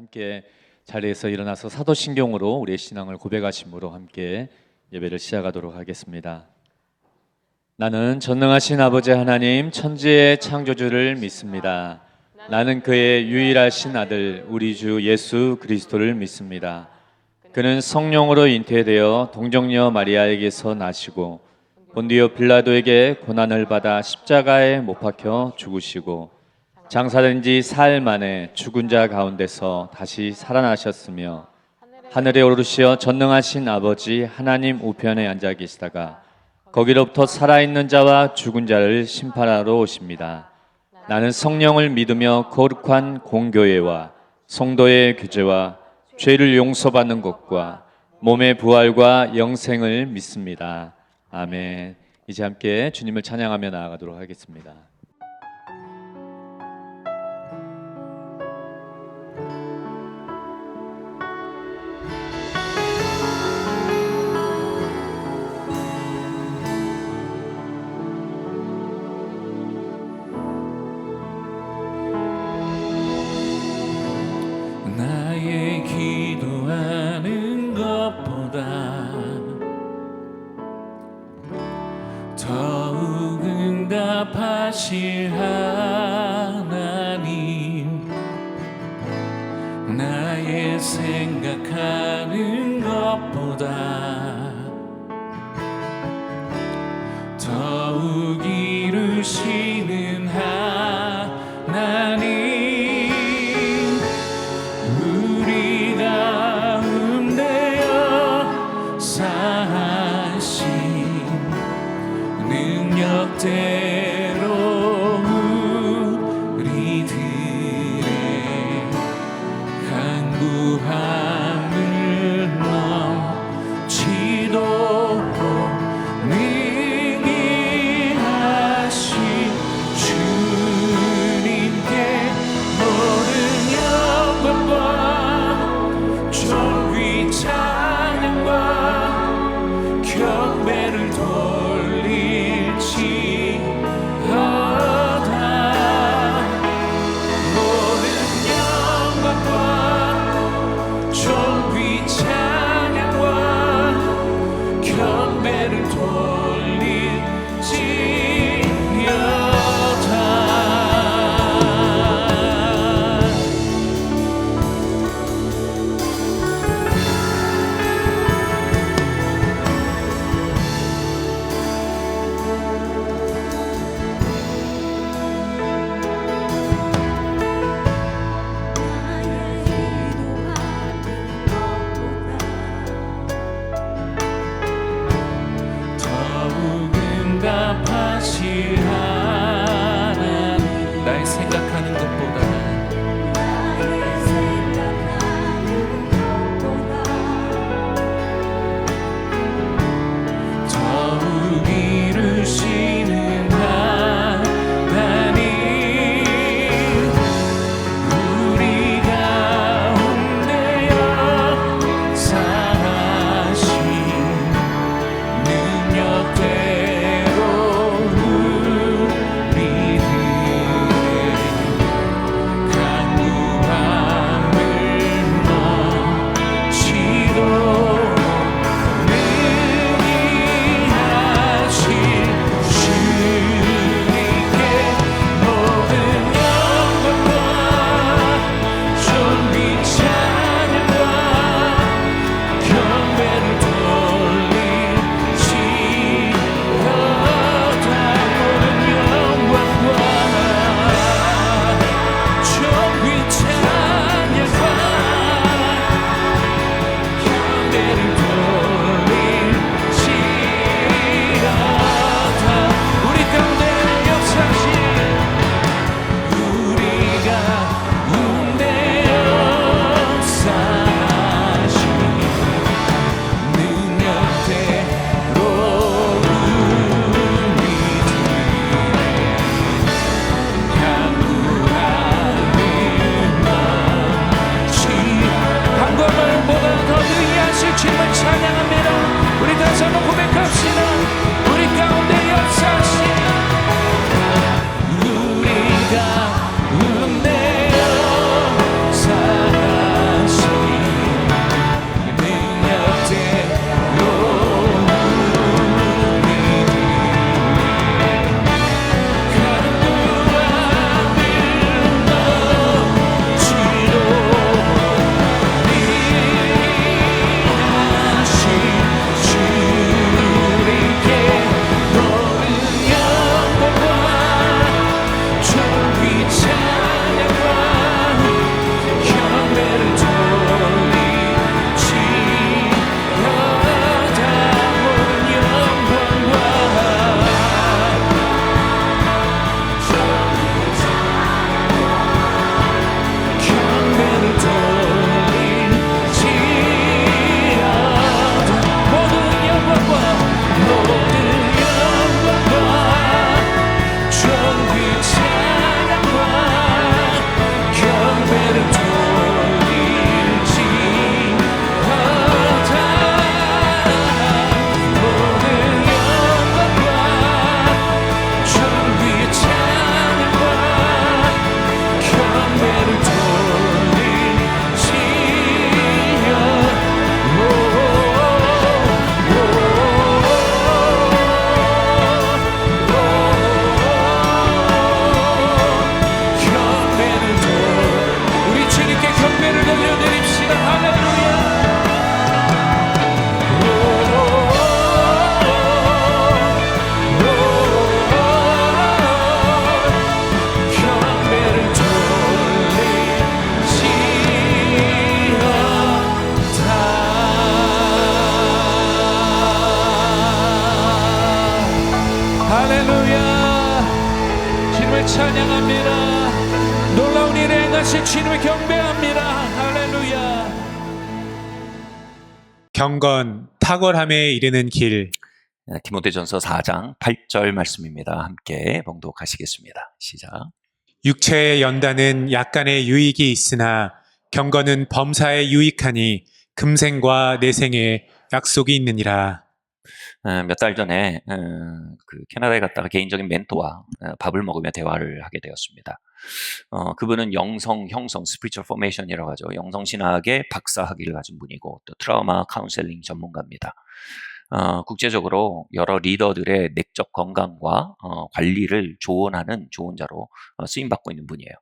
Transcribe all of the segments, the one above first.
함께 자리에서 일어나서 사도신경으로 우리의 신앙을 고백하심으로 함께 예배를 시작하도록 하겠습니다. 나는 전능하신 아버지 하나님 천지의 창조주를 믿습니다. 나는 그의 유일하신 아들 우리 주 예수 그리스도를 믿습니다. 그는 성령으로 잉태되어 동정녀 마리아에게서 나시고 본디오 빌라도에게 고난을 받아 십자가에 못 박혀 죽으시고 장사된 지 사흘 만에 죽은 자 가운데서 다시 살아나셨으며 하늘에 오르시어 전능하신 아버지 하나님 우편에 앉아 계시다가 거기로부터 살아있는 자와 죽은 자를 심판하러 오십니다. 나는 성령을 믿으며 거룩한 공교회와 성도의 교제와 죄를 용서받는 것과 몸의 부활과 영생을 믿습니다. 아멘. 이제 함께 주님을 찬양하며 나아가도록 하겠습니다. 나의 기도하는 것보다 더욱 응답하실 하나님, 나의 생각하는 것보다 더욱 이루시는 하나님, 우리 가운데여 사신 능력대로 우리들의 간구함을 넘치도록 능히 하신 주님께 모든 영광과 존귀 찬양과 경배를 돌릴지어다. 모든 영광과 존귀 찬양과 경배를 돌릴지어다. 더욱 응답하실 하나님, 나의 생각하는 것보다 더욱 이루시는 하나님, 우리 가운데여 사신 능력대로 우리들의 할렐루야. 주님을 찬양합니다. 놀라운 일을 행하실 주님을 경배합니다. 할렐루야. 경건, 탁월함에 이르는 길. 디모데전서 4장 8절 말씀입니다. 함께 봉독하시겠습니다. 시작. 육체의 연단은 약간의 유익이 있으나 경건은 범사에 유익하니 금생과 내생에 약속이 있느니라. 몇 달 전에 그 캐나다에 갔다가 개인적인 멘토와 밥을 먹으며 대화를 하게 되었습니다. 그분은 영성 형성 (spiritual formation이라고 하죠) 영성신학의 박사 학위를 가진 분이고 또 트라우마 카운셀링 전문가입니다. 국제적으로 여러 리더들의 내적 건강과 관리를 조언하는 조언자로 쓰임받고 있는 분이에요.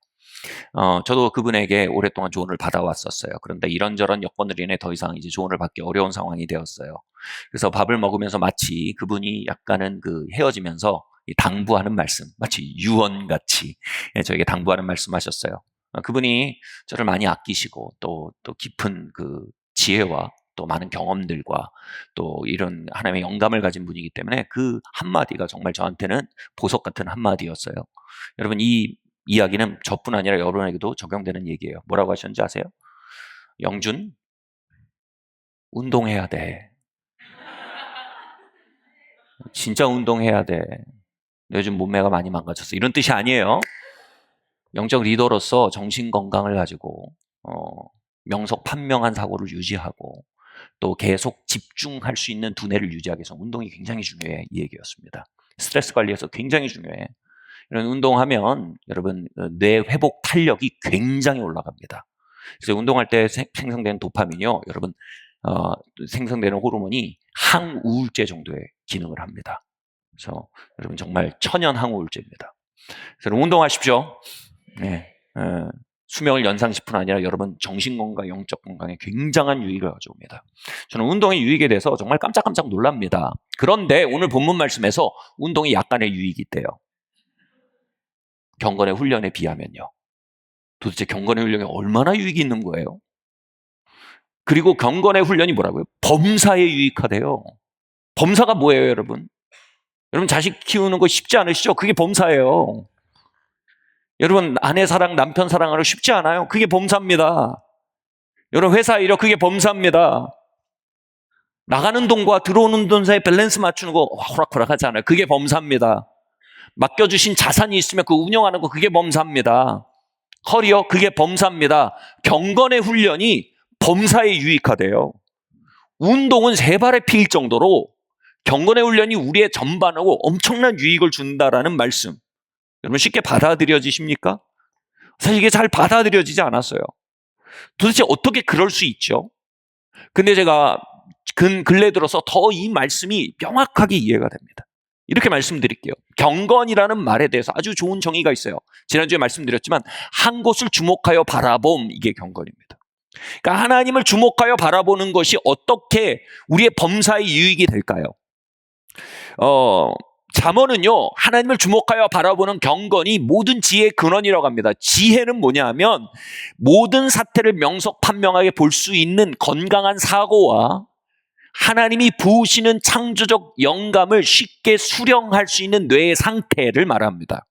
저도 그분에게 오랫동안 조언을 받아왔었어요. 그런데 이런저런 여건으로 인해 더 이상 이제 조언을 받기 어려운 상황이 되었어요. 그래서 밥을 먹으면서 마치 그분이 약간은 그 헤어지면서 당부하는 말씀, 마치 유언같이 저에게 당부하는 말씀하셨어요. 그분이 저를 많이 아끼시고 또 깊은 그 지혜와 또 많은 경험들과 또 이런 하나님의 영감을 가진 분이기 때문에 그 한마디가 정말 저한테는 보석 같은 한마디였어요. 여러분, 이 이야기는 저뿐 아니라 여러분에게도 적용되는 얘기예요. 뭐라고 하셨는지 아세요? 영준, 운동해야 돼. 진짜 운동해야 돼. 요즘 몸매가 많이 망가졌어. 이런 뜻이 아니에요. 영적 리더로서 정신 건강을 가지고 명석판명한 사고를 유지하고 또 계속 집중할 수 있는 두뇌를 유지하기 위해서 운동이 굉장히 중요해. 이 얘기였습니다. 스트레스 관리에서 굉장히 중요해. 이런 운동하면 여러분 뇌 회복 탄력이 굉장히 올라갑니다. 그래서 운동할 때 생성되는 도파민이요, 여러분 생성되는 호르몬이 항우울제 정도의 기능을 합니다. 그래서 여러분 정말 천연 항우울제입니다. 그래서 운동하십시오. 네, 수명을 연상시킬 뿐 아니라 여러분 정신건강, 영적 건강에 굉장한 유익을 가져옵니다. 저는 운동의 유익에 대해서 정말 깜짝깜짝 놀랍니다. 그런데 오늘 본문 말씀에서 운동이 약간의 유익이 있대요. 경건의 훈련에 비하면요. 도대체 경건의 훈련이 얼마나 유익이 있는 거예요? 그리고 경건의 훈련이 뭐라고요? 범사에 유익하대요. 범사가 뭐예요, 여러분? 여러분 자식 키우는 거 쉽지 않으시죠? 그게 범사예요. 여러분 아내 사랑, 남편 사랑하는 거 쉽지 않아요. 그게 범사입니다. 여러분 회사 일요, 그게 범사입니다. 나가는 돈과 들어오는 돈 사이 밸런스 맞추는 거 호락호락하지 않아요. 그게 범사입니다. 맡겨주신 자산이 있으면 그 운영하는 거, 그게 범사입니다. 커리어, 그게 범사입니다. 경건의 훈련이 범사에 유익하대요. 운동은 세 발의 피일 정도로 경건의 훈련이 우리의 전반하고 엄청난 유익을 준다라는 말씀, 여러분 쉽게 받아들여지십니까? 사실 이게 잘 받아들여지지 않았어요. 도대체 어떻게 그럴 수 있죠? 근데 제가 근래 들어서 더 이 말씀이 명확하게 이해가 됩니다. 이렇게 말씀드릴게요. 경건이라는 말에 대해서 아주 좋은 정의가 있어요. 지난주에 말씀드렸지만 한 곳을 주목하여 바라봄, 이게 경건입니다. 그러니까 하나님을 주목하여 바라보는 것이 어떻게 우리의 범사의 유익이 될까요? 잠언은요, 하나님을 주목하여 바라보는 경건이 모든 지혜의 근원이라고 합니다. 지혜는 뭐냐 하면 모든 사태를 명석판명하게 볼 수 있는 건강한 사고와 하나님이 부으시는 창조적 영감을 쉽게 수령할 수 있는 뇌의 상태를 말합니다.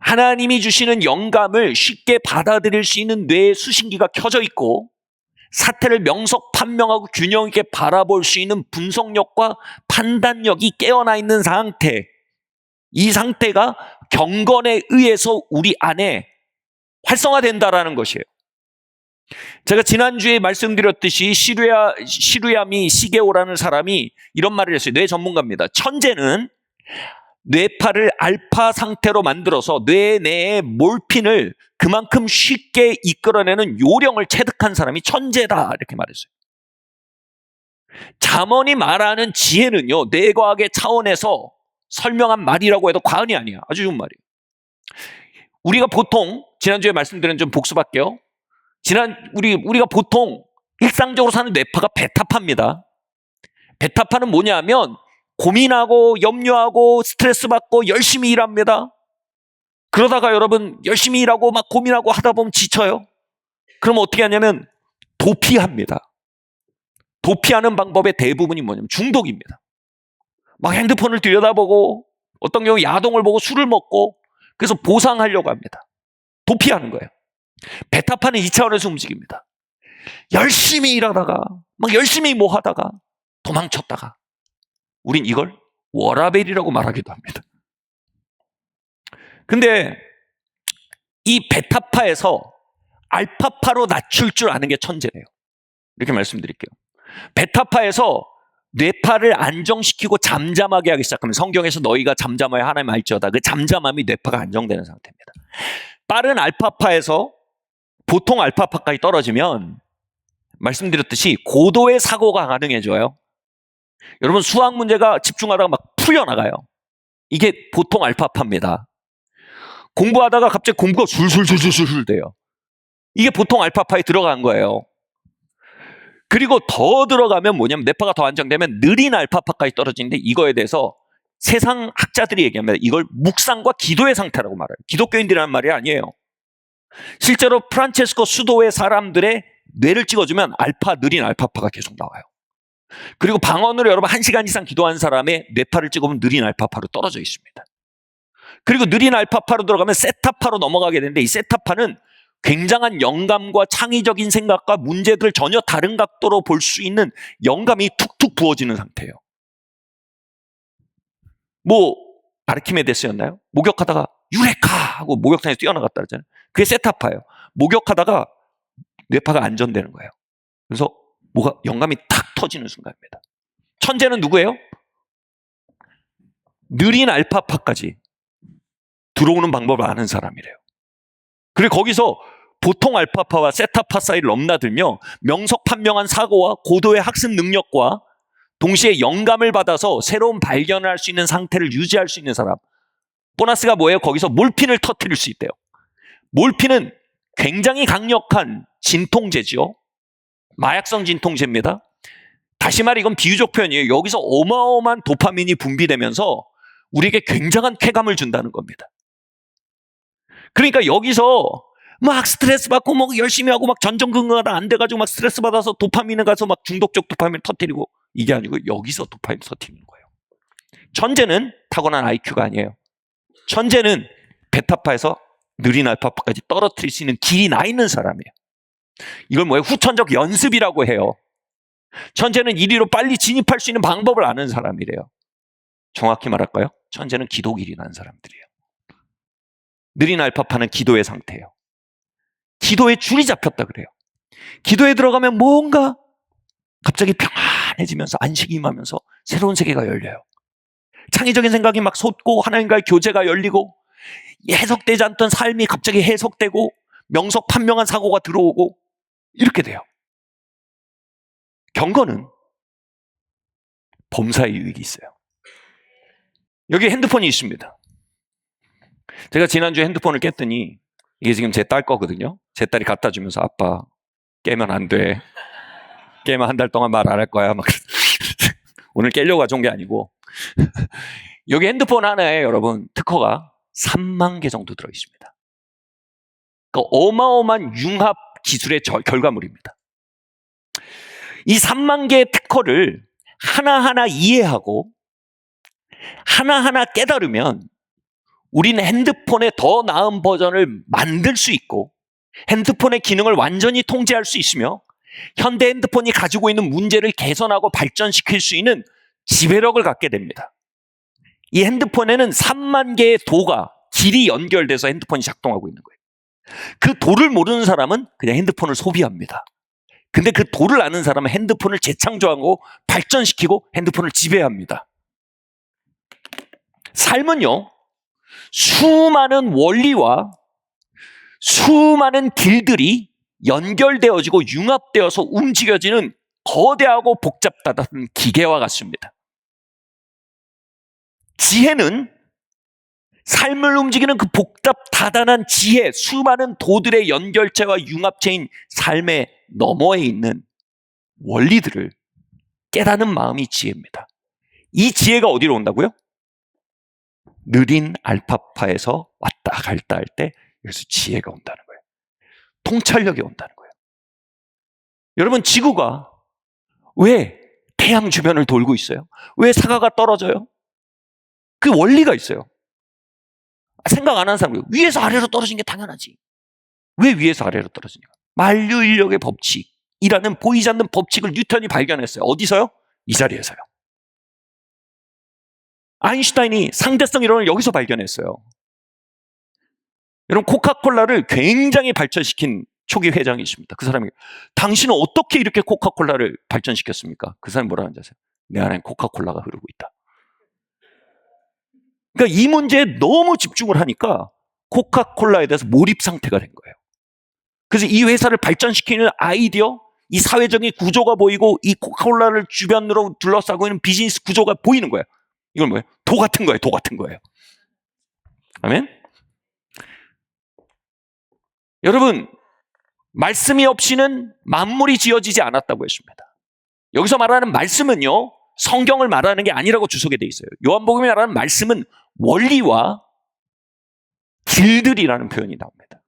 하나님이 주시는 영감을 쉽게 받아들일 수 있는 뇌의 수신기가 켜져 있고 사태를 명석판명하고 균형 있게 바라볼 수 있는 분석력과 판단력이 깨어나 있는 상태, 이 상태가 경건에 의해서 우리 안에 활성화된다라는 것이에요. 제가 지난주에 말씀드렸듯이 시루야미 시게오라는 사람이 이런 말을 했어요. 뇌 전문가입니다. 천재는 뇌파를 알파 상태로 만들어서 뇌 내에 몰핀을 그만큼 쉽게 이끌어내는 요령을 체득한 사람이 천재다, 이렇게 말했어요. 잠언이 말하는 지혜는요, 뇌과학의 차원에서 설명한 말이라고 해도 과언이 아니야. 아주 좋은 말이에요. 우리가 보통 지난주에 말씀드린, 좀 복습할게요. 우리가 보통 일상적으로 사는 뇌파가 베타파입니다. 베타파는 뭐냐 하면 고민하고 염려하고 스트레스 받고 열심히 일합니다. 그러다가 여러분 열심히 일하고 막 고민하고 하다 보면 지쳐요. 그럼 어떻게 하냐면 도피합니다. 도피하는 방법의 대부분이 뭐냐면 중독입니다. 막 핸드폰을 들여다보고 어떤 경우 야동을 보고 술을 먹고 그래서 보상하려고 합니다. 도피하는 거예요. 베타파는 2차원에서 움직입니다. 열심히 일하다가 막 열심히 뭐 하다가 도망쳤다가 우린 이걸 워라벨이라고 말하기도 합니다. 근데 이 베타파에서 알파파로 낮출 줄 아는 게 천재래요. 이렇게 말씀드릴게요. 베타파에서 뇌파를 안정시키고 잠잠하게 하기 시작하면 성경에서 너희가 잠잠하여 하나님 알지어다. 그 잠잠함이 뇌파가 안정되는 상태입니다. 빠른 알파파에서 보통 알파파까지 떨어지면 말씀드렸듯이 고도의 사고가 가능해져요. 여러분 수학 문제가 집중하다가 막 풀려나가요. 이게 보통 알파파입니다. 공부하다가 갑자기 공부가 술술술술 돼요. 이게 보통 알파파에 들어간 거예요. 그리고 더 들어가면 뭐냐면 뇌파가 더 안정되면 느린 알파파까지 떨어지는데 이거에 대해서 세상 학자들이 얘기합니다. 이걸 묵상과 기도의 상태라고 말해요. 기독교인들이라는 말이 아니에요. 실제로 프란체스코 수도의 사람들의 뇌를 찍어주면 느린 알파파가 계속 나와요. 그리고 방언으로 여러분 1시간 이상 기도한 사람의 뇌파를 찍어보면 느린 알파파로 떨어져 있습니다. 그리고 느린 알파파로 들어가면 세타파로 넘어가게 되는데 이 세타파는 굉장한 영감과 창의적인 생각과 문제들을 전혀 다른 각도로 볼 수 있는 영감이 툭툭 부어지는 상태예요. 뭐 아르키메데스였나요? 목욕하다가 유레카 하고 목욕탕에서 뛰어나갔다 그러잖아요. 그게 세타파예요. 목욕하다가 뇌파가 안전되는 거예요. 그래서 뭐가 영감이 탁 터지는 순간입니다. 천재는 누구예요? 느린 알파파까지 들어오는 방법을 아는 사람이래요. 그리고 거기서 보통 알파파와 세타파 사이를 넘나들며 명석판명한 사고와 고도의 학습 능력과 동시에 영감을 받아서 새로운 발견을 할 수 있는 상태를 유지할 수 있는 사람. 보너스가 뭐예요? 거기서 몰핀을 터뜨릴 수 있대요. 몰핀은 굉장히 강력한 진통제죠. 마약성 진통제입니다. 다시 말해 이건 비유적 표현이에요. 여기서 어마어마한 도파민이 분비되면서 우리에게 굉장한 쾌감을 준다는 겁니다. 그러니까 여기서 막 스트레스 받고 막 열심히 하고 막 전전긍긍하다 안 돼가지고 막 스트레스 받아서 도파민을 가서 막 중독적 도파민을 터뜨리고 이게 아니고 여기서 도파민을 터뜨리는 거예요. 천재는 타고난 IQ가 아니에요. 천재는 베타파에서 느린 알파파까지 떨어뜨릴 수 있는 길이 나 있는 사람이에요. 이걸 뭐예요? 후천적 연습이라고 해요. 천재는 이리로 빨리 진입할 수 있는 방법을 아는 사람이래요. 정확히 말할까요? 천재는 기도길이 난 사람들이에요. 느린 알파파는 기도의 상태예요. 기도에 줄이 잡혔다 그래요. 기도에 들어가면 뭔가 갑자기 평안해지면서 안식이 임하면서 새로운 세계가 열려요. 창의적인 생각이 막 솟고 하나님과의 교제가 열리고 해석되지 않던 삶이 갑자기 해석되고 명석판명한 사고가 들어오고 이렇게 돼요. 경건은 범사의 유익이 있어요. 여기 핸드폰이 있습니다. 제가 지난주에 핸드폰을 깼더니 이게 지금 제 딸 거거든요. 제 딸이 갖다 주면서 아빠 깨면 안 돼. 깨면 한 달 동안 말 안 할 거야. 막 오늘 깨려고 가져온 게 아니고 여기 핸드폰 하나에 여러분 특허가 3만 개 정도 들어 있습니다. 그러니까 어마어마한 융합 기술의 결과물입니다. 이 3만 개의 특허를 하나하나 이해하고 하나하나 깨달으면 우리는 핸드폰의 더 나은 버전을 만들 수 있고 핸드폰의 기능을 완전히 통제할 수 있으며 현대 핸드폰이 가지고 있는 문제를 개선하고 발전시킬 수 있는 지배력을 갖게 됩니다. 이 핸드폰에는 3만 개의 도가 길이 연결돼서 핸드폰이 작동하고 있는 거예요. 그 도를 모르는 사람은 그냥 핸드폰을 소비합니다. 근데 그 도를 아는 사람은 핸드폰을 재창조하고 발전시키고 핸드폰을 지배합니다. 삶은요, 수많은 원리와 수많은 길들이 연결되어지고 융합되어서 움직여지는 거대하고 복잡하다는 기계와 같습니다. 지혜는 삶을 움직이는 그 복잡다단한 지혜, 수많은 도들의 연결체와 융합체인 삶의 너머에 있는 원리들을 깨닫는 마음이 지혜입니다. 이 지혜가 어디로 온다고요? 느린 알파파에서 왔다 갈다 할 때 여기서 지혜가 온다는 거예요. 통찰력이 온다는 거예요. 여러분, 지구가 왜 태양 주변을 돌고 있어요? 왜 사과가 떨어져요? 그 원리가 있어요. 생각 안 하는 사람이 위에서 아래로 떨어지는 게 당연하지. 왜 위에서 아래로 떨어지냐? 만유인력의 법칙이라는 보이지 않는 법칙을 뉴턴이 발견했어요. 어디서요? 이 자리에서요. 아인슈타인이 상대성 이론을 여기서 발견했어요. 여러분, 코카콜라를 굉장히 발전시킨 초기 회장이십니다. 그 사람이, 당신은 어떻게 이렇게 코카콜라를 발전시켰습니까? 그 사람이 뭐라 하는지 아세요? 내 안에 코카콜라가 흐르고 있다. 그러니까 이 문제에 너무 집중을 하니까 코카콜라에 대해서 몰입 상태가 된 거예요. 그래서 이 회사를 발전시키는 아이디어, 이 사회적인 구조가 보이고 이 코카콜라를 주변으로 둘러싸고 있는 비즈니스 구조가 보이는 거예요. 이건 뭐예요? 도 같은 거예요. 도 같은 거예요. 아멘? 여러분, 말씀이 없이는 만물이 지어지지 않았다고 했습니다. 여기서 말하는 말씀은요, 성경을 말하는 게 아니라고 주석에 돼 있어요. 요한복음이 말하는 말씀은 원리와 길들이라는 표현이 나옵니다.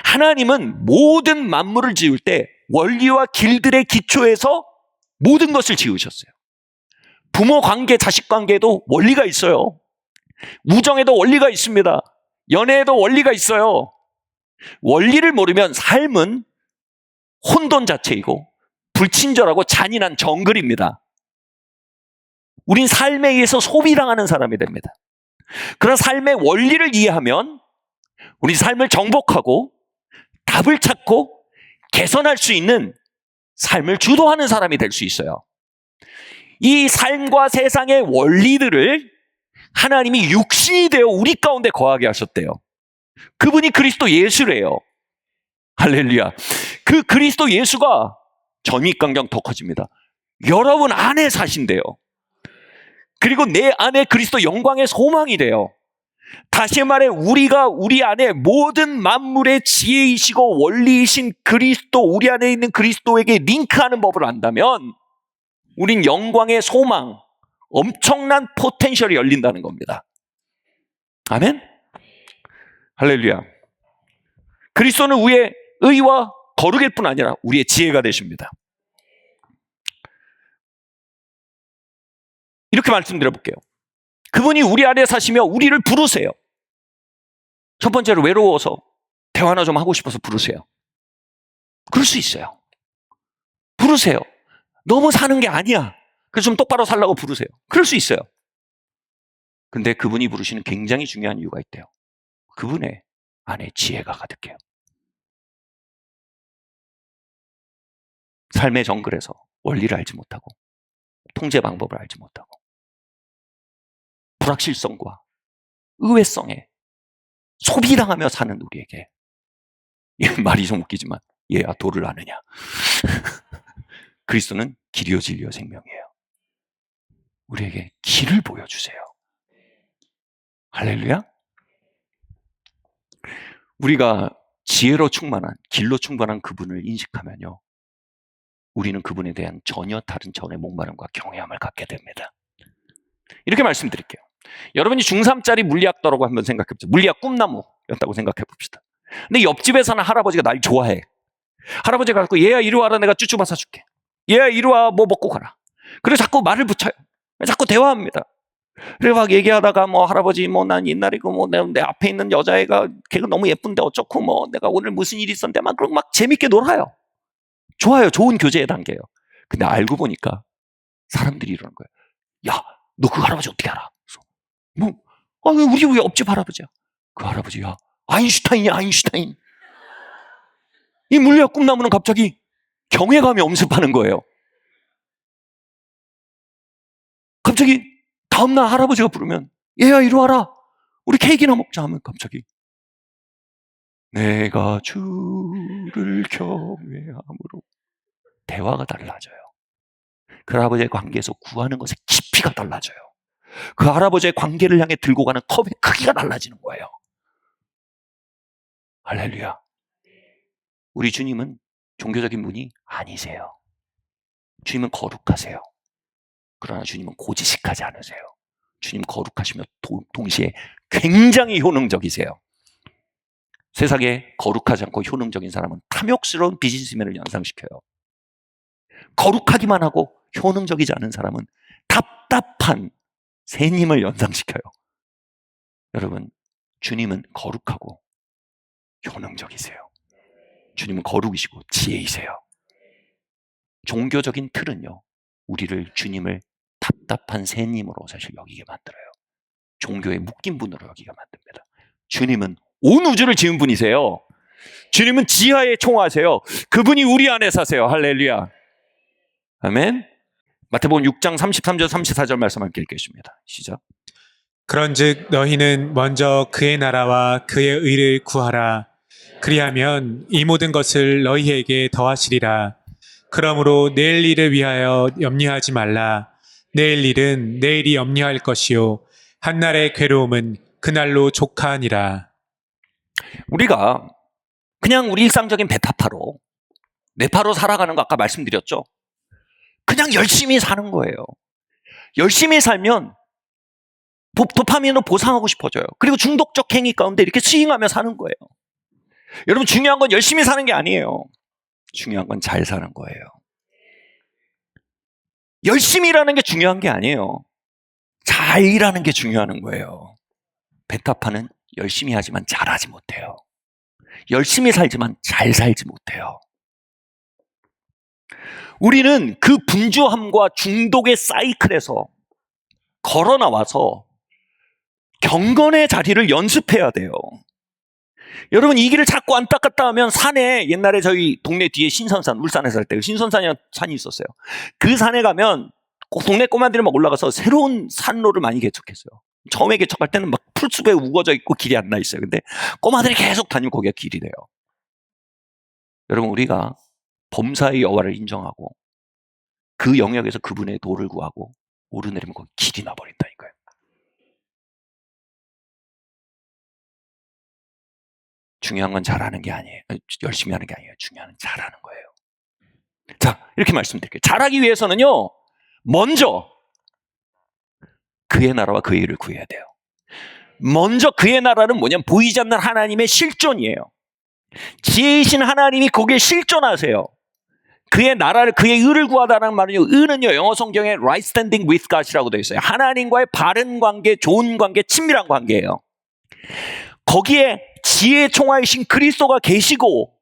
하나님은 모든 만물을 지을 때 원리와 길들의 기초에서 모든 것을 지으셨어요. 부모 관계, 자식 관계에도 원리가 있어요. 우정에도 원리가 있습니다. 연애에도 원리가 있어요. 원리를 모르면 삶은 혼돈 자체이고 불친절하고 잔인한 정글입니다. 우린 삶에 의해서 소비당하는 사람이 됩니다. 그런 삶의 원리를 이해하면 우리 삶을 정복하고 답을 찾고 개선할 수 있는 삶을 주도하는 사람이 될 수 있어요. 이 삶과 세상의 원리들을 하나님이 육신이 되어 우리 가운데 거하게 하셨대요. 그분이 그리스도 예수래요. 할렐루야. 그 그리스도 예수가 전입강경 더 커집니다. 여러분 안에 사신대요. 그리고 내 안에 그리스도 영광의 소망이 돼요. 다시 말해 우리가 우리 안에 모든 만물의 지혜이시고 원리이신 그리스도, 우리 안에 있는 그리스도에게 링크하는 법을 안다면 우린 영광의 소망, 엄청난 포텐셜이 열린다는 겁니다. 아멘? 할렐루야. 그리스도는 우리의 의와 거룩일 뿐 아니라 우리의 지혜가 되십니다. 이렇게 말씀드려볼게요. 그분이 우리 안에 사시며 우리를 부르세요. 첫 번째로 외로워서 대화나 좀 하고 싶어서 부르세요. 그럴 수 있어요. 부르세요. 너무 사는 게 아니야. 그래서 좀 똑바로 살라고 부르세요. 그럴 수 있어요. 근데 그분이 부르시는 굉장히 중요한 이유가 있대요. 그분의 안에 지혜가 가득해요. 삶의 정글에서 원리를 알지 못하고 통제 방법을 알지 못하고 불확실성과 의외성에 소비당하며 사는 우리에게, 말이 좀 웃기지만 얘야 도를 아느냐. 그리스도는 길이요 진리요 생명이에요. 우리에게 길을 보여주세요. 할렐루야. 우리가 지혜로 충만한, 길로 충만한 그분을 인식하면요, 우리는 그분에 대한 전혀 다른 차원의 목마름과 경외함을 갖게 됩니다. 이렇게 말씀드릴게요. 여러분이 중3짜리 물리학도라고 한번 생각해보세요. 물리학 꿈나무였다고 생각해봅시다. 근데 옆집에 사는 할아버지가 날 좋아해. 할아버지가 갖고 얘야 이리 와라, 내가 쭈쭈바 사줄게. 얘야 이리 와, 뭐 먹고 가라. 그래서 자꾸 말을 붙여요. 자꾸 대화합니다. 그래 막 얘기하다가 뭐 할아버지 뭐 난 옛날에 그 뭐 내 앞에 있는 여자애가 걔가 너무 예쁜데 어쩌고 뭐 내가 오늘 무슨 일이 있었는데 막 그런 막 재밌게 놀아요. 좋아요. 좋은 교제의 단계예요. 근데 알고 보니까 사람들이 이러는 거예요. 야, 너 그 할아버지 어떻게 알아? 뭐, 우리 왜 옆집 할아버지야? 그 할아버지야 아인슈타인이야, 아인슈타인. 이 물리학 꿈나무는 갑자기 경외감이 엄습하는 거예요. 갑자기 다음날 할아버지가 부르면 얘야 이리 와라, 우리 케이크나 먹자 하면 갑자기 내가 주를 경외함으로 대화가 달라져요. 그 할아버지의 관계에서 구하는 것의 깊이가 달라져요. 그 할아버지의 관계를 향해 들고 가는 컵의 크기가 달라지는 거예요. 할렐루야. 우리 주님은 종교적인 분이 아니세요. 주님은 거룩하세요. 그러나 주님은 고지식하지 않으세요. 주님 거룩하시며 동시에 굉장히 효능적이세요. 세상에 거룩하지 않고 효능적인 사람은 탐욕스러운 비즈니스맨을 연상시켜요. 거룩하기만 하고 효능적이지 않은 사람은 답답한 새님을 연상시켜요. 여러분, 주님은 거룩하고 효능적이세요. 주님은 거룩이시고 지혜이세요. 종교적인 틀은요, 우리를 주님을 답답한 새님으로 사실 여기게 만들어요. 종교에 묶인 분으로 여기게 만듭니다. 주님은 온 우주를 지은 분이세요. 주님은 지하에 총하세요. 그분이 우리 안에 사세요. 할렐루야. 아멘. 마태복음 6장 33절 34절 말씀 함께 읽겠습니다. 시작. 그런즉 너희는 먼저 그의 나라와 그의 의를 구하라. 그리하면 이 모든 것을 너희에게 더하시리라. 그러므로 내일 일을 위하여 염려하지 말라. 내일 일은 내일이 염려할 것이요 한날의 괴로움은 그날로 족하니라. 우리가 그냥 우리 일상적인 배타파로 뇌파로 살아가는 거 아까 말씀드렸죠. 그냥 열심히 사는 거예요. 열심히 살면 도파민으로 보상하고 싶어져요. 그리고 중독적 행위 가운데 이렇게 스윙하며 사는 거예요. 여러분, 중요한 건 열심히 사는 게 아니에요. 중요한 건 잘 사는 거예요. 열심히 일하는 게 중요한 게 아니에요. 잘 일하는 게 중요한 거예요. 베타파는 열심히 하지만 잘하지 못해요. 열심히 살지만 잘 살지 못해요. 우리는 그 분주함과 중독의 사이클에서 걸어 나와서 경건의 자리를 연습해야 돼요. 여러분, 이 길을 자꾸 왔다 갔다 하면 산에, 옛날에 저희 동네 뒤에 신선산, 울산에 살 때 신선산이라는 산이 있었어요. 그 산에 가면 꼭 동네 꼬마들이 막 올라가서 새로운 산로를 많이 개척했어요. 처음에 개척할 때는 막 풀숲에 우거져 있고 길이 안 나 있어요. 근데 꼬마들이 계속 다니면 거기가 길이 돼요. 여러분, 우리가 범사의 여호와를 인정하고 그 영역에서 그분의 도를 구하고 오르내리면 거기 길이 나버린다니까요. 중요한 건 잘하는 게 아니에요. 열심히 하는 게 아니에요. 중요한 건 잘하는 거예요. 자, 이렇게 말씀드릴게요. 잘하기 위해서는요, 먼저 그의 나라와 그의 일을 구해야 돼요. 먼저 그의 나라는 뭐냐면 보이지 않는 하나님의 실존이에요. 지혜이신 하나님이 거기에 실존하세요. 그의 나라를, 그의 의를 구하다라는 말은요, 의는요, 영어 성경에 right standing with God이라고 되어 있어요. 하나님과의 바른 관계, 좋은 관계, 친밀한 관계예요. 거기에 지혜의 총화이신 그리스도가 계시고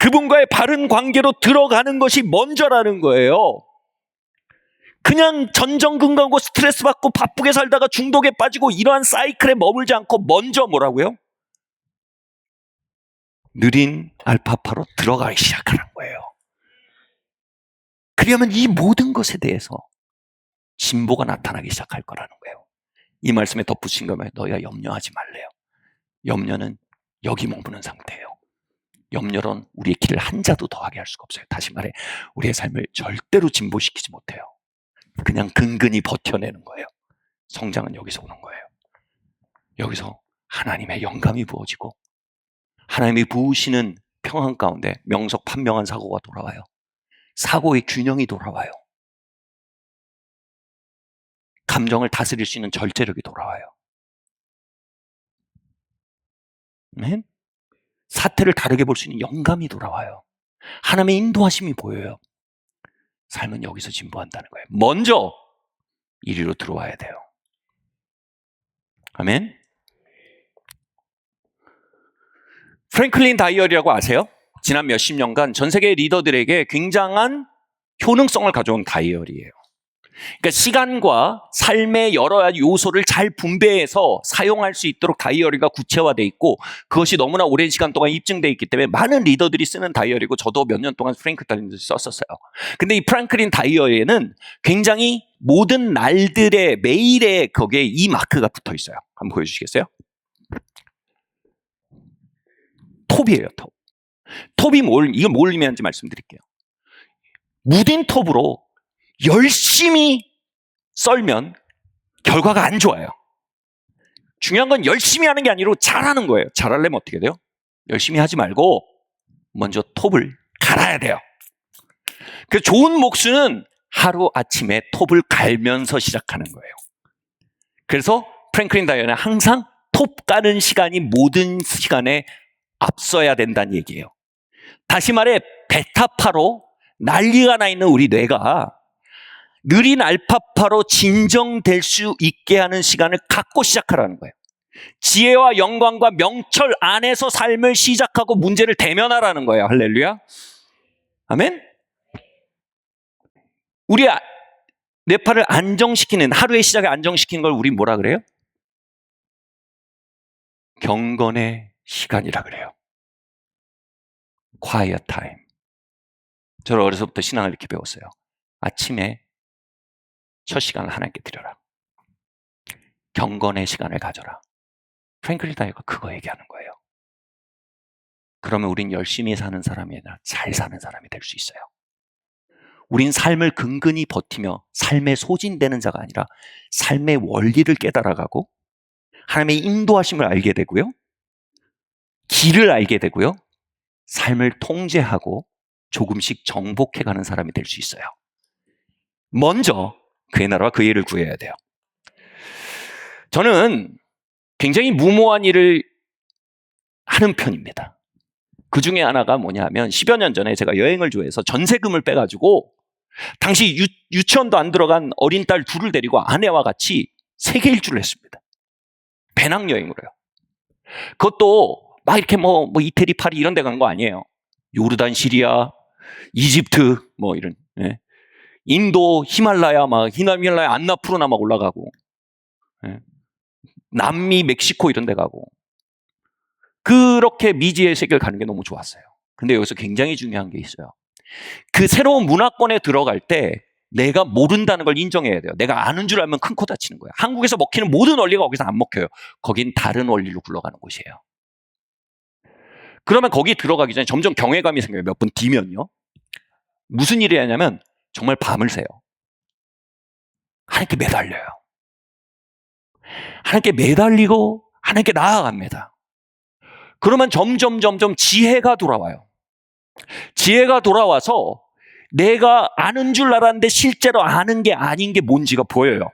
그분과의 바른 관계로 들어가는 것이 먼저라는 거예요. 그냥 전전긍긍하고 스트레스 받고 바쁘게 살다가 중독에 빠지고 이러한 사이클에 머물지 않고 먼저 뭐라고요? 느린 알파파로 들어가기 시작하는 거예요. 그러면 이 모든 것에 대해서 진보가 나타나기 시작할 거라는 거예요. 이 말씀에 덧붙인 거면 너희가 염려하지 말래요. 염려는 여기 머무는 상태예요. 염려론 우리의 길을 한 자도 더하게 할 수가 없어요. 다시 말해, 우리의 삶을 절대로 진보시키지 못해요. 그냥 근근히 버텨내는 거예요. 성장은 여기서 오는 거예요. 여기서 하나님의 영감이 부어지고 하나님이 부으시는 평안 가운데 명석 판명한 사고가 돌아와요. 사고의 균형이 돌아와요. 감정을 다스릴 수 있는 절제력이 돌아와요. 아멘? 사태를 다르게 볼 수 있는 영감이 돌아와요. 하나님의 인도하심이 보여요. 삶은 여기서 진보한다는 거예요. 먼저 이리로 들어와야 돼요. 아멘? 프랭클린 다이어리라고 아세요? 지난 몇십 년간 전 세계 리더들에게 굉장한 효능성을 가져온 다이어리예요. 그러니까 시간과 삶의 여러 요소를 잘 분배해서 사용할 수 있도록 다이어리가 구체화되어 있고 그것이 너무나 오랜 시간 동안 입증되어 있기 때문에 많은 리더들이 쓰는 다이어리고 저도 몇 년 동안 프랭클린 다이어리를 썼었어요. 근데 이 프랭클린 다이어리에는 굉장히 모든 날들의 매일에 거기에 이 마크가 붙어 있어요. 한번 보여주시겠어요? 톱이에요, 톱. 톱이 이걸 뭘 의미하는지 말씀드릴게요. 무딘 톱으로 열심히 썰면 결과가 안 좋아요. 중요한 건 열심히 하는 게 아니라 잘하는 거예요. 잘하려면 어떻게 돼요? 열심히 하지 말고 먼저 톱을 갈아야 돼요. 그 좋은 목수는 하루 아침에 톱을 갈면서 시작하는 거예요. 그래서 프랭클린 다이어리는 항상 톱 까는 시간이 모든 시간에 앞서야 된다는 얘기예요. 다시 말해 베타파로 난리가 나 있는 우리 뇌가 느린 알파파로 진정될 수 있게 하는 시간을 갖고 시작하라는 거예요. 지혜와 영광과 명철 안에서 삶을 시작하고 문제를 대면하라는 거예요. 할렐루야. 아멘. 우리 뇌파를 안정시키는, 하루의 시작을 안정시키는 걸 우리 뭐라 그래요? 경건의 시간이라 그래요. quiet time. 저는 어려서부터 신앙을 이렇게 배웠어요. 아침에 첫 시간을 하나님께 드려라. 경건의 시간을 가져라. 프랭클린 다이어가 그거 얘기하는 거예요. 그러면 우린 열심히 사는 사람이 아니라 잘 사는 사람이 될 수 있어요. 우린 삶을 근근히 버티며 삶에 소진되는 자가 아니라 삶의 원리를 깨달아가고 하나님의 인도하심을 알게 되고요. 길을 알게 되고요. 삶을 통제하고 조금씩 정복해가는 사람이 될 수 있어요. 먼저 그의 나라와 그의 일을 구해야 돼요. 저는 굉장히 무모한 일을 하는 편입니다. 그 중에 하나가 뭐냐면 10여 년 전에 제가 여행을 좋아해서 전세금을 빼가지고 당시 유치원도 안 들어간 어린 딸 둘을 데리고 아내와 같이 세계 일주를 했습니다. 배낭여행으로요. 그것도 막 이렇게 뭐 이태리, 파리 이런 데 간 거 아니에요. 요르단, 시리아, 이집트 뭐 이런, 예. 인도, 히말라야, 막 히말라야 안나푸르나 막 올라가고, 예. 남미, 멕시코 이런 데 가고, 그렇게 미지의 세계를 가는 게 너무 좋았어요. 근데 여기서 굉장히 중요한 게 있어요. 그 새로운 문화권에 들어갈 때 내가 모른다는 걸 인정해야 돼요. 내가 아는 줄 알면 큰 코 다치는 거예요. 한국에서 먹히는 모든 원리가 거기서 안 먹혀요. 거긴 다른 원리로 굴러가는 곳이에요. 그러면 거기 들어가기 전에 점점 경외감이 생겨요. 몇 번 뒤면요. 무슨 일이 하냐면 정말 밤을 새요. 하나님께 매달려요. 하나님께 매달리고 하나님께 나아갑니다. 그러면 점점 지혜가 돌아와요. 지혜가 돌아와서 내가 아는 줄 알았는데 실제로 아는 게 아닌 게 뭔지가 보여요.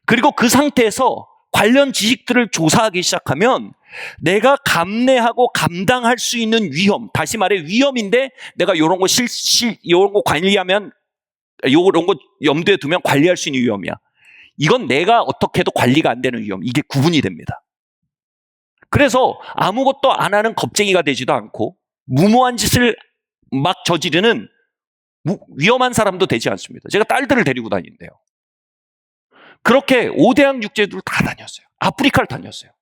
그리고 그 상태에서 관련 지식들을 조사하기 시작하면 내가 감내하고 감당할 수 있는 위험, 다시 말해 위험인데 내가 이런 거 이런 거 관리하면, 이런 거 염두에 두면 관리할 수 있는 위험이야. 이건 내가 어떻게 해도 관리가 안 되는 위험, 이게 구분이 됩니다. 그래서 아무것도 안 하는 겁쟁이가 되지도 않고 무모한 짓을 막 저지르는 위험한 사람도 되지 않습니다. 제가 딸들을 데리고 다니는데요. 그렇게 5대양 육지를 다 다녔어요. 아프리카를 다녔어요.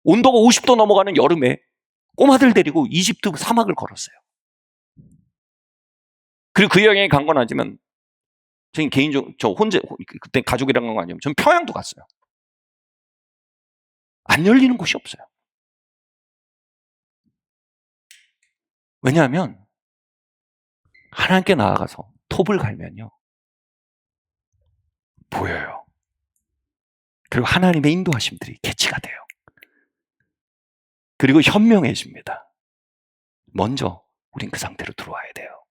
온도가 50도 넘어가는 여름에 꼬마들 데리고 이집트 사막을 걸었어요. 그리고 그 여행에 간 건 아니지만 저희 개인적으로 저 혼자 그때 가족이랑 간 거 아니면 전 평양도 갔어요. 안 열리는 곳이 없어요. 왜냐하면 하나님께 나아가서 톱을 갈면요 보여요. 그리고 하나님의 인도하심들이 캐치가 돼요. 그리고 현명해집니다. 먼저 우린 그 상태로 들어와야 돼요.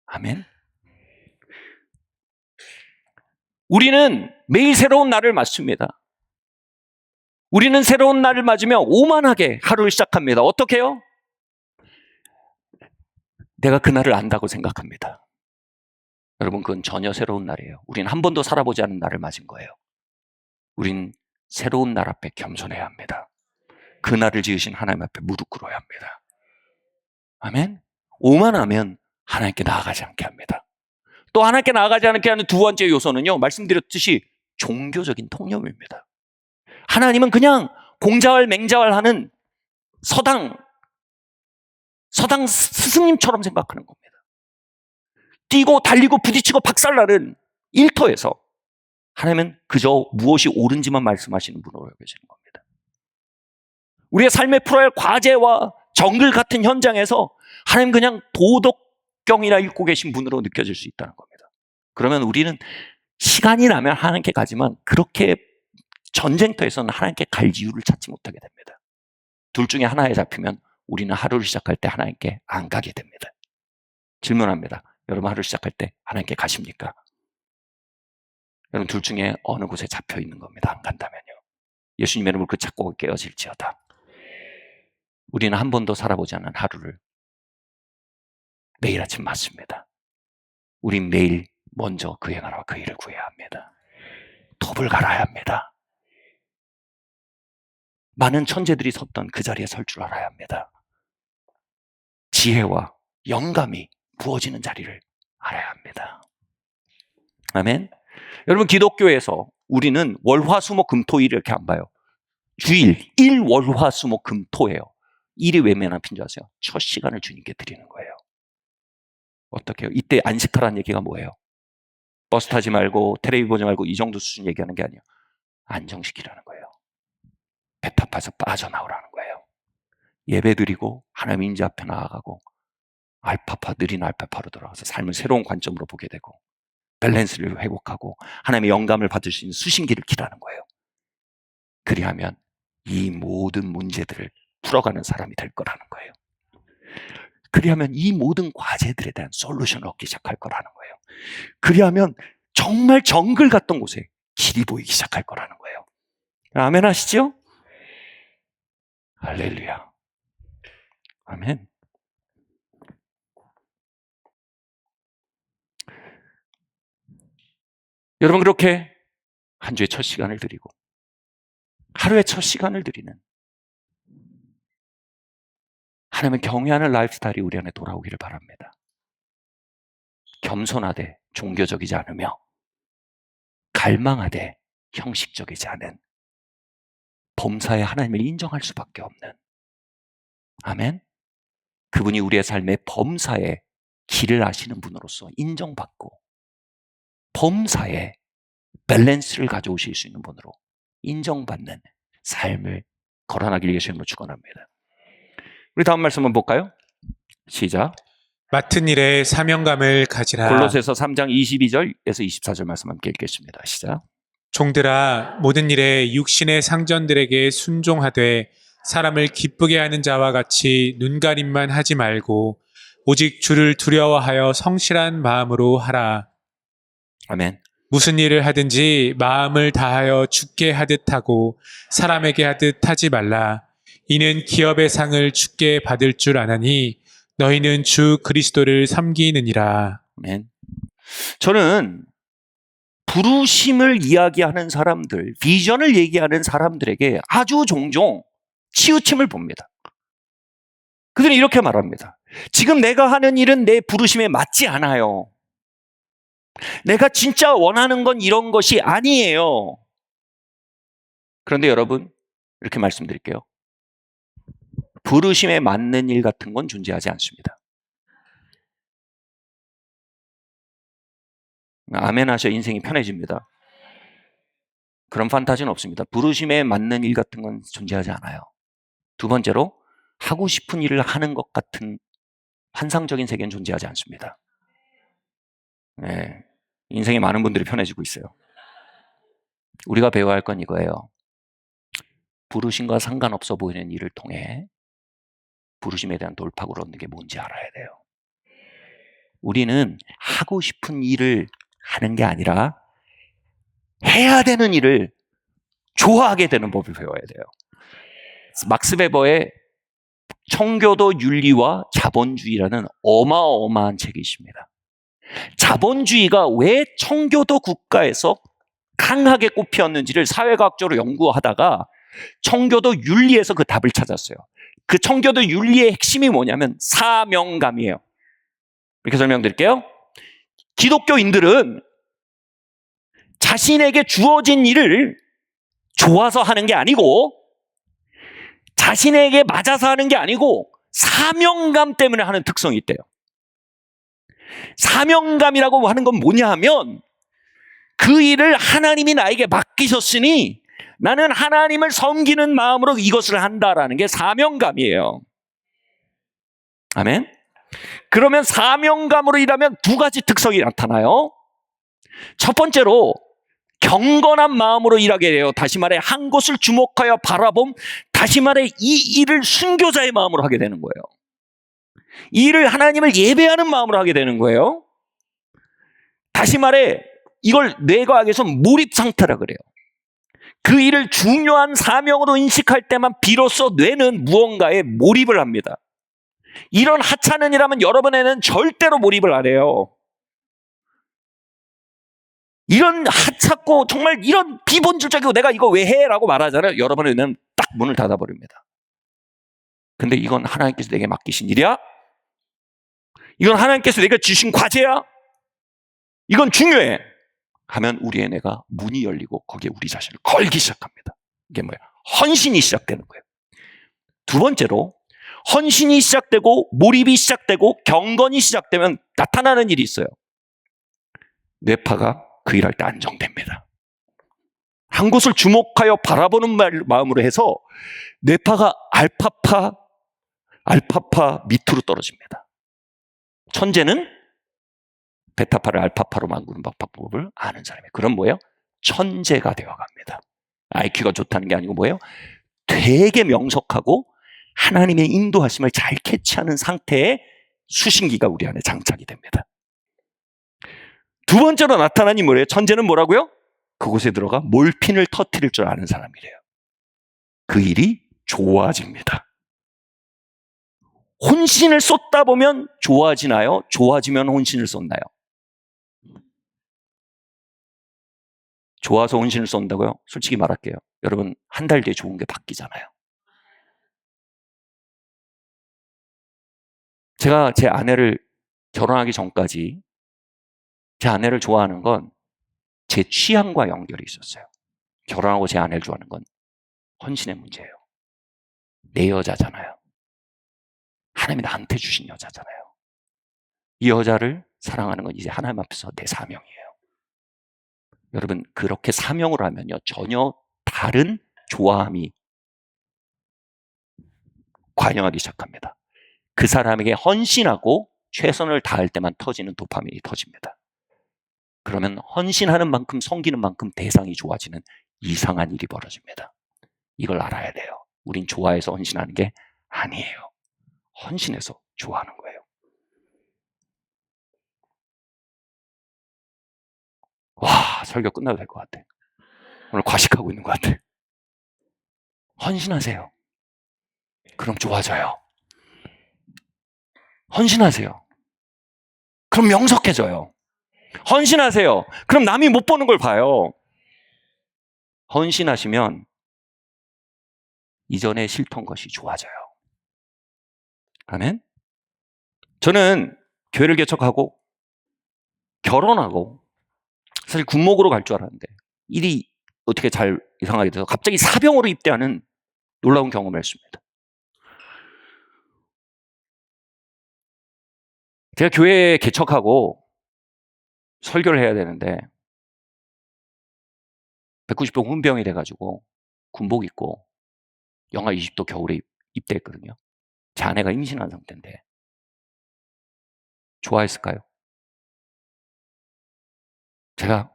아멘. 우리는 매일 새로운 날을 맞습니다. 우리는 새로운 날을 맞으며 오만하게 하루를 시작합니다. 어떻게 해요? 내가 그 날을 안다고 생각합니다. 여러분, 그건 전혀 새로운 날이에요. 우린 한 번도 살아보지 않은 날을 맞은 거예요. 우린 새로운 날 앞에 겸손해야 합니다. 그 날을 지으신 하나님 앞에 무릎 꿇어야 합니다. 아멘? 오만하면 하나님께 나아가지 않게 합니다. 또 하나님께 나아가지 않게 하는 두 번째 요소는요, 말씀드렸듯이 종교적인 통념입니다. 하나님은 그냥 공자왈 맹자왈하는 서당 스승님처럼 생각하는 겁니다. 뛰고 달리고 부딪히고 박살나는 일터에서 하나님은 그저 무엇이 옳은지만 말씀하시는 분으로 여겨지는 겁니다. 우리의 삶에 풀어야 할 과제와 정글 같은 현장에서 하나님 그냥 도덕경이나 읽고 계신 분으로 느껴질 수 있다는 겁니다. 그러면 우리는 시간이 나면 하나님께 가지만 그렇게 전쟁터에서는 하나님께 갈 이유를 찾지 못하게 됩니다. 둘 중에 하나에 잡히면 우리는 하루를 시작할 때 하나님께 안 가게 됩니다. 질문합니다. 여러분 하루 시작할 때 하나님께 가십니까? 여러분 둘 중에 어느 곳에 잡혀 있는 겁니다. 안 간다면요. 예수님의 이름으로 그 착곡을 깨어질지어다. 우리는 한 번도 살아보지 않은 하루를 매일 아침 맞습니다. 우린 매일 먼저 그의 나라와 그 일을 구해야 합니다. 톱을 갈아야 합니다. 많은 천재들이 섰던 그 자리에 설 줄 알아야 합니다. 지혜와 영감이 부어지는 자리를 알아야 합니다. 아멘. 여러분, 기독교에서 우리는 월화수목금토일 이렇게 안 봐요. 주일, 일월화수목금토예요. 일이 왜 매너핀 줄 아세요? 첫 시간을 주님께 드리는 거예요. 어떻게 해요? 이때 안식하라는 얘기가 뭐예요? 버스 타지 말고 텔레비전 보지 말고 이 정도 수준 얘기하는 게 아니에요. 안정시키라는 거예요. 배탑에서 빠져나오라는 거예요. 예배 드리고 하나님 인지 앞에 나아가고 느린 알파파로 돌아가서 삶을 새로운 관점으로 보게 되고 밸런스를 회복하고 하나님의 영감을 받을 수 있는 수신기를 기라는 거예요. 그리하면 이 모든 문제들을 풀어가는 사람이 될 거라는 거예요. 그리하면 이 모든 과제들에 대한 솔루션을 얻기 시작할 거라는 거예요. 그리하면 정말 정글 같던 곳에 길이 보이기 시작할 거라는 거예요. 아멘 하시죠? 할렐루야. 아멘. 여러분, 그렇게 한 주의 첫 시간을 드리고 하루의 첫 시간을 드리는 하나님을 경외하는 라이프스타일이 우리 안에 돌아오기를 바랍니다. 겸손하되 종교적이지 않으며 갈망하되 형식적이지 않은 범사에 하나님을 인정할 수밖에 없는, 아멘. 그분이 우리의 삶의 범사에 길을 아시는 분으로서 인정받고 범사에 밸런스를 가져오실 수 있는 분으로 인정받는 삶을 걸어나길 예수님으로 축원합니다. 우리 다음 말씀 한번 볼까요? 시작. 맡은 일에 사명감을 가지라. 골로새서 3장 22절에서 24절 말씀 함께 읽겠습니다. 시작. 종들아, 모든 일에 육신의 상전들에게 순종하되 사람을 기쁘게 하는 자와 같이 눈가림만 하지 말고 오직 주를 두려워하여 성실한 마음으로 하라. 아멘. 무슨 일을 하든지 마음을 다하여 주께 하듯 하고 사람에게 하듯 하지 말라. 이는 기업의 상을 주께 받을 줄 아나니 너희는 주 그리스도를 섬기느니라. 아멘. 저는 부르심을 이야기하는 사람들, 비전을 얘기하는 사람들에게 아주 종종 치우침을 봅니다. 그들은 이렇게 말합니다. 지금 내가 하는 일은 내 부르심에 맞지 않아요. 내가 진짜 원하는 건 이런 것이 아니에요. 그런데 여러분, 이렇게 말씀드릴게요. 부르심에 맞는 일 같은 건 존재하지 않습니다. 아멘 하셔 인생이 편해집니다. 그런 판타지는 없습니다. 부르심에 맞는 일 같은 건 존재하지 않아요. 두 번째로, 하고 싶은 일을 하는 것 같은 환상적인 세계는 존재하지 않습니다. 네, 인생에 많은 분들이 편해지고 있어요. 우리가 배워야 할 건 이거예요. 부르심과 상관없어 보이는 일을 통해 부르심에 대한 돌파구를 얻는 게 뭔지 알아야 돼요. 우리는 하고 싶은 일을 하는 게 아니라 해야 되는 일을 좋아하게 되는 법을 배워야 돼요. 막스 베버의 청교도 윤리와 자본주의라는 어마어마한 책이 있습니다. 자본주의가 왜 청교도 국가에서 강하게 꽃피었는지를 사회과학적으로 연구하다가 청교도 윤리에서 그 답을 찾았어요. 그 청교도 윤리의 핵심이 뭐냐면 사명감이에요. 이렇게 설명드릴게요. 기독교인들은 자신에게 주어진 일을 좋아서 하는 게 아니고 자신에게 맞아서 하는 게 아니고 사명감 때문에 하는 특성이 있대요. 사명감이라고 하는 건 뭐냐 하면 그 일을 하나님이 나에게 맡기셨으니 나는 하나님을 섬기는 마음으로 이것을 한다라는 게 사명감이에요. 아멘. 그러면 사명감으로 일하면 두 가지 특성이 나타나요. 첫 번째로 경건한 마음으로 일하게 돼요. 다시 말해 한 곳을 주목하여 바라봄, 다시 말해 이 일을 순교자의 마음으로 하게 되는 거예요. 이 일을 하나님을 예배하는 마음으로 하게 되는 거예요. 다시 말해 이걸 뇌과학에서 몰입 상태라 그래요. 그 일을 중요한 사명으로 인식할 때만 비로소 뇌는 무언가에 몰입을 합니다. 이런 하찮은 일하면 여러분에는 절대로 몰입을 안 해요. 이런 하찮고 정말 이런 비본질적이고 내가 이거 왜 해? 라고 말하잖아요. 여러분은 딱 문을 닫아버립니다. 근데 이건 하나님께서 내게 맡기신 일이야? 이건 하나님께서 내가 주신 과제야? 이건 중요해. 하면 우리의 내가 문이 열리고 거기에 우리 자신을 걸기 시작합니다. 이게 뭐야? 헌신이 시작되는 거예요. 두 번째로 헌신이 시작되고 몰입이 시작되고 경건이 시작되면 나타나는 일이 있어요. 뇌파가 그 일할 때 안정됩니다. 한 곳을 주목하여 바라보는 마음으로 해서 뇌파가 알파파 밑으로 떨어집니다. 천재는 베타파를 알파파로 만드는 방법을 아는 사람이에요. 그럼 뭐예요? 천재가 되어갑니다. IQ가 좋다는 게 아니고 뭐예요? 되게 명석하고 하나님의 인도하심을 잘 캐치하는 상태의 수신기가 우리 안에 장착이 됩니다. 두 번째로 나타난 인물이에요. 천재는 뭐라고요? 그곳에 들어가 몰핀을 터뜨릴 줄 아는 사람이래요. 그 일이 좋아집니다. 혼신을 쏟다 보면 좋아지나요? 좋아지면 혼신을 쏟나요? 좋아서 혼신을 쏟는다고요? 솔직히 말할게요. 여러분, 한 달 뒤에 좋은 게 바뀌잖아요. 제가 제 아내를 결혼하기 전까지 제 아내를 좋아하는 건 제 취향과 연결이 있었어요. 결혼하고 제 아내를 좋아하는 건 헌신의 문제예요. 내 여자잖아요. 하나님이 나한테 주신 여자잖아요. 이 여자를 사랑하는 건 이제 하나님 앞에서 내 사명이에요. 여러분, 그렇게 사명을 하면요, 전혀 다른 좋아함이 관영하기 시작합니다. 그 사람에게 헌신하고 최선을 다할 때만 터지는 도파민이 터집니다. 그러면 헌신하는 만큼 섬기는 만큼 대상이 좋아지는 이상한 일이 벌어집니다. 이걸 알아야 돼요. 우린 좋아해서 헌신하는 게 아니에요. 헌신해서 좋아하는 거예요. 와, 설교 끝나도 될 것 같아. 오늘 과식하고 있는 것 같아. 헌신하세요. 그럼 좋아져요. 헌신하세요. 그럼 명석해져요. 헌신하세요. 그럼 남이 못 보는 걸 봐요. 헌신하시면 이전에 싫던 것이 좋아져요. 아멘? 저는 교회를 개척하고 결혼하고 사실 군목으로 갈 줄 알았는데 일이 어떻게 잘 이상하게 돼서 갑자기 사병으로 입대하는 놀라운 경험을 했습니다. 제가 교회 개척하고 설교를 해야 되는데 190도 훈병이 돼가지고 군복 입고 영하 20도 겨울에 입대했거든요. 제 아내가 임신한 상태인데 좋아했을까요? 제가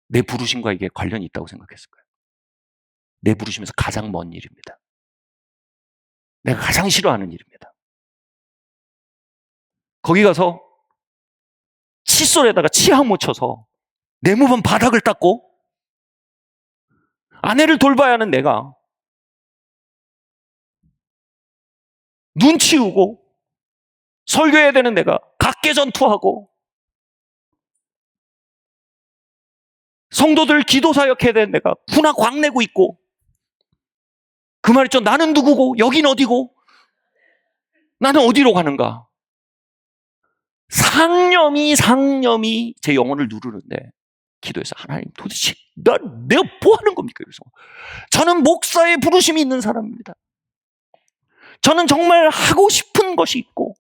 내 부르심과 이게 관련이 있다고 생각했을까요? 내 부르심에서 가장 먼 일입니다. 내가 가장 싫어하는 일입니다. 거기 가서 칫솔에다가 치약 묻혀서 내 몸은 바닥을 닦고 아내를 돌봐야 하는 내가 눈 치우고 설교해야 되는 내가 각계전투하고 성도들 기도 사역해야 되는 내가 군화 광내고 있고 그 말 있죠. 나는 누구고 여긴 어디고 나는 어디로 가는가. 상념이 제 영혼을 누르는데 기도해서 하나님 도대체 내가 뭐 하는 겁니까? 그래서 저는 목사의 부르심이 있는 사람입니다. 저는 정말 하고 싶은 것이 있고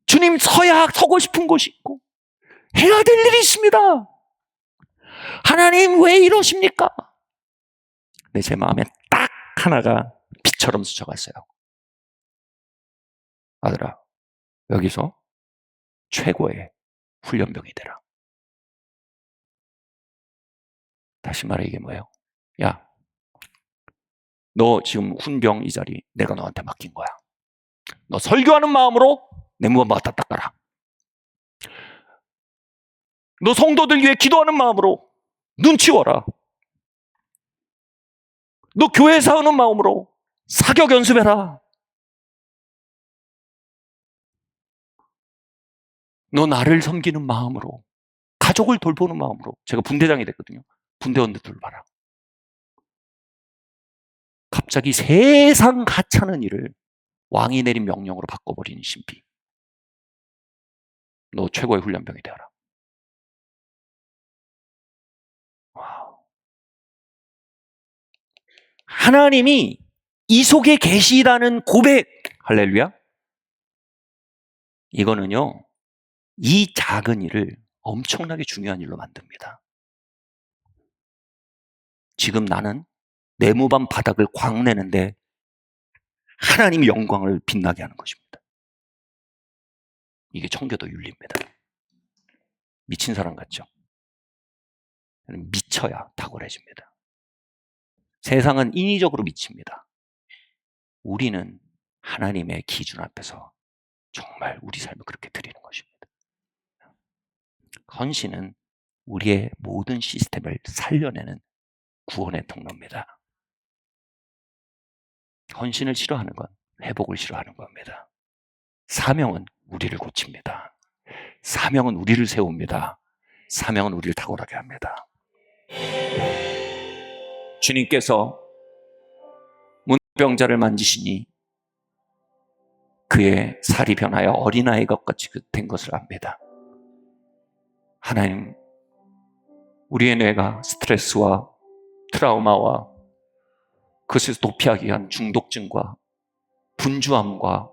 주님 서고 싶은 것이 있고 해야 될 일이 있습니다. 하나님 왜 이러십니까? 근데 제 마음에 딱 하나가 빛처럼 스쳐갔어요. 아들아, 여기서 최고의 훈련병이 되라. 다시 말해 이게 뭐예요? 야, 너 지금 훈병 이 자리 내가 너한테 맡긴 거야. 너 설교하는 마음으로 내 몸을 맡아 닦아라. 너 성도들 위해 기도하는 마음으로 눈 치워라. 너 교회 사오는 마음으로 사격 연습해라. 너 나를 섬기는 마음으로, 가족을 돌보는 마음으로. 제가 분대장이 됐거든요. 분대원들 돌봐라. 갑자기 세상 하찮은 일을 왕이 내린 명령으로 바꿔버리는 신비. 너 최고의 훈련병이 되어라. 와. 하나님이 이 속에 계시다는 고백. 할렐루야. 이거는요, 이 작은 일을 엄청나게 중요한 일로 만듭니다. 지금 나는 네모반 바닥을 광내는데 하나님의 영광을 빛나게 하는 것입니다. 이게 청교도 윤리입니다. 미친 사람 같죠? 미쳐야 탁월해집니다. 세상은 인위적으로 미칩니다. 우리는 하나님의 기준 앞에서 정말 우리 삶을 그렇게 드리는 것입니다. 헌신은 우리의 모든 시스템을 살려내는 구원의 통로입니다. 헌신을 싫어하는 건 회복을 싫어하는 겁니다. 사명은 우리를 고칩니다. 사명은 우리를 세웁니다. 사명은 우리를 탁월하게 합니다. 주님께서 문병자를 만지시니 그의 살이 변하여 어린아이 것 같이 된 것을 압니다. 하나님, 우리의 뇌가 스트레스와 트라우마와 그것에서 도피하기 위한 중독증과 분주함과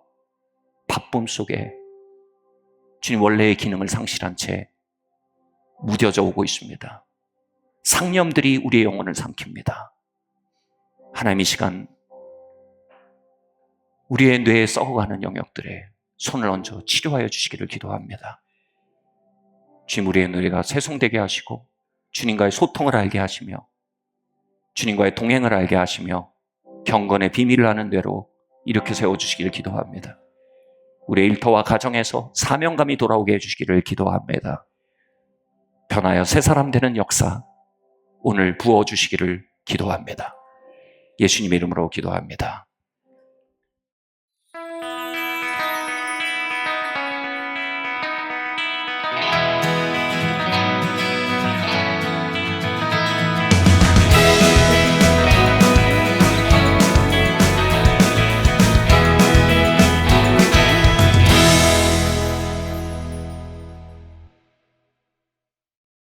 바쁨 속에 주님 원래의 기능을 상실한 채 무뎌져 오고 있습니다. 상념들이 우리의 영혼을 삼킵니다. 하나님, 이 시간 우리의 뇌에 썩어가는 영역들에 손을 얹어 치료하여 주시기를 기도합니다. 주님, 우리의 뇌가 세송되게 하시고 주님과의 소통을 알게 하시며 주님과의 동행을 알게 하시며 경건의 비밀을 아는 뇌로 이렇게 세워주시기를 기도합니다. 우리의 일터와 가정에서 사명감이 돌아오게 해주시기를 기도합니다. 변하여 새 사람 되는 역사 오늘 부어주시기를 기도합니다. 예수님의 이름으로 기도합니다.